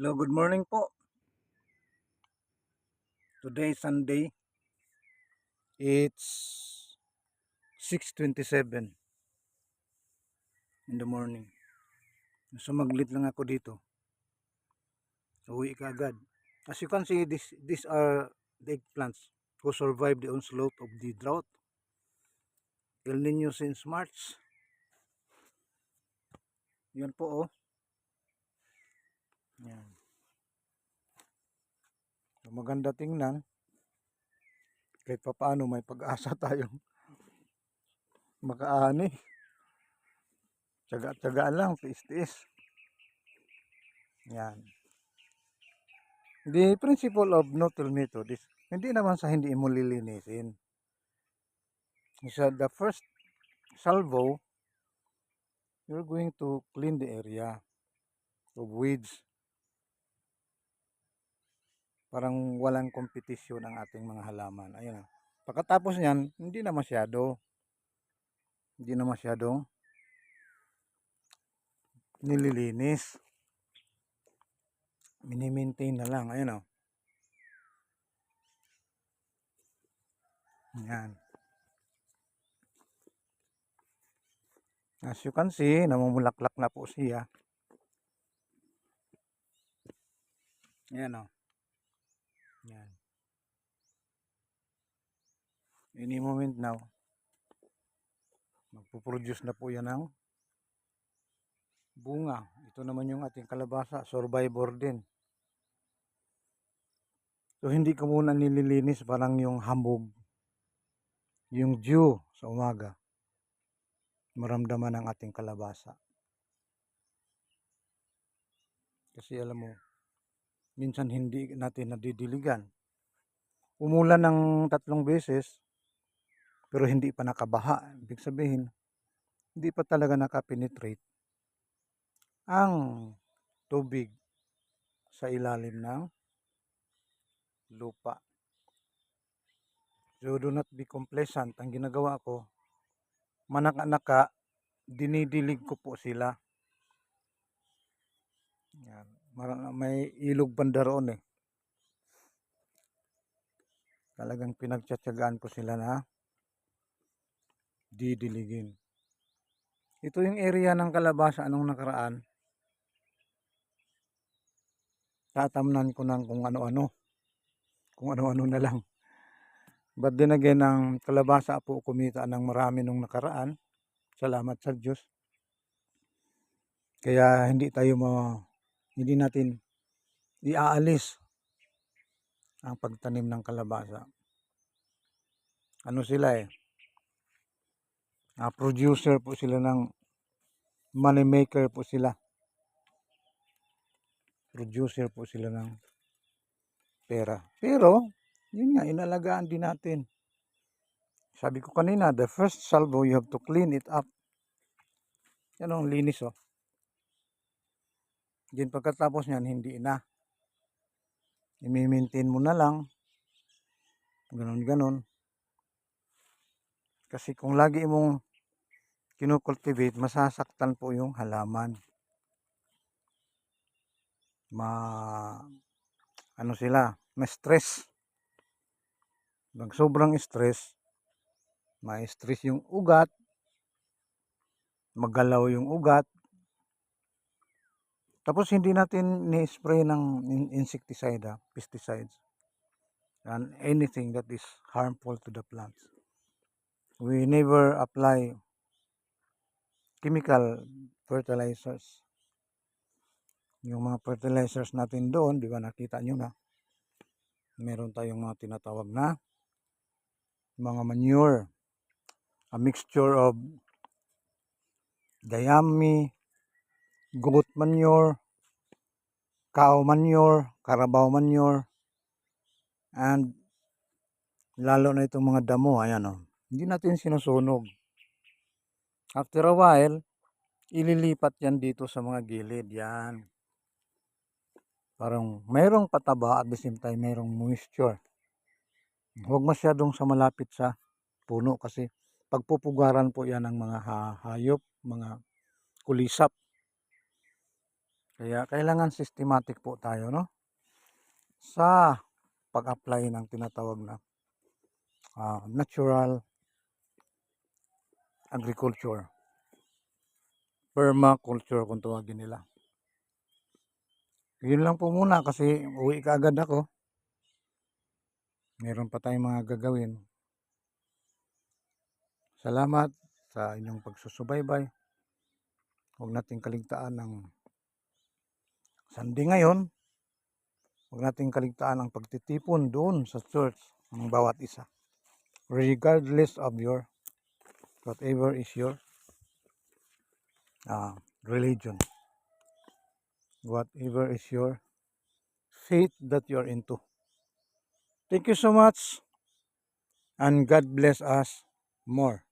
Hello, good morning po. Today is Sunday. It's 6:27 in the morning. Sumaglit lang ako dito. Uwi ka agad. As you can see, these are the eggplants who survived the onslaught of the drought. El Nino since March. Yan po oh. Yan. So, maganda tingnan. Kahit pa paano may pag-asa tayong makaani. Tsaga-tsagaan lang, tiis-tiis. Yan. The principle of no-till method is hindi naman sa hindi mo lilinisin. Sa the first salvo, you're going to clean the area of weeds. Parang walang kompetisyon ang ating mga halaman. Ayun. Pagkatapos niyan, hindi na masyadong nililinis. Mini-maintain na lang. Ayun oh. Yan. As you can see, namumulaklak na po siya. Ayan o. Yan. Any moment now, magpuproduce na po yan ng bunga. Ito naman yung ating kalabasa, survivor din. So hindi ko muna nililinis, parang yung hambog, yung dew sa umaga, maramdaman ng ating kalabasa. Kasi alam mo, minsan hindi natin nadidiligan. Umulan ng 3 beses, pero hindi pa nakabaha. Ibig sabihin, hindi pa talaga nakapenetrate ang tubig sa ilalim ng lupa. So do not be complacent. Ang ginagawa ko, manaka-naka, dinidilig ko po sila. Yan. May ilog banda roon eh. Talagang pinagtsatsagaan ko sila na didiligin. Ito yung area ng kalabasa anong nakaraan. Tatamnan ko ng kung ano-ano na lang. But then again, ang kalabasa po kumita ng marami nung nakaraan. Salamat sa Diyos. Kaya hindi natin iaalis ang pagtanim ng kalabasa. Ano sila eh? Producer po sila ng money maker po sila. Producer po sila ng pera. Pero, yun nga, inalagaan din natin. Sabi ko kanina, the first salvo, you have to clean it up. Yan ang linis oh. Din pagkatapos niyan, hindi na. I-maintain mo na lang. Ganon. Kasi kung lagi mong kinukultivate, masasaktan po yung halaman. Ma-stress. Pag sobrang stress, ma-stress yung ugat, magalaw yung ugat. Tapos hindi natin ni-spray ng insecticide, pesticides, and anything that is harmful to the plants. We never apply chemical fertilizers. Yung mga fertilizers natin doon, di ba nakita nyo na, meron tayong mga tinatawag na mga manure, a mixture of dayami, goat manure, cow manure, carabao manure, and lalo na itong mga damo, ayan o. Hindi natin sinusunog. After a while, ililipat yan dito sa mga gilid, yan. Parang mayroong pataba at the same time mayroong moisture. Huwag masyadong sa malapit sa puno kasi pagpupugaran po yan ng mga hayop, mga kulisap. Kaya kailangan systematic po tayo, no? Sa pag-apply ng tinatawag na natural agriculture, permaculture kung tawagin nila. Yun lang po muna kasi uwi ka agad ako. Meron pa tayong mga gagawin. Salamat sa inyong pagsusubaybay. Huwag nating kaligtaan ng Sunday ngayon. Huwag nating kaligtaan ang pagtitipon doon sa church ng bawat isa. Regardless of your whatever is your religion. Whatever is your faith that you're into. Thank you so much and God bless us more.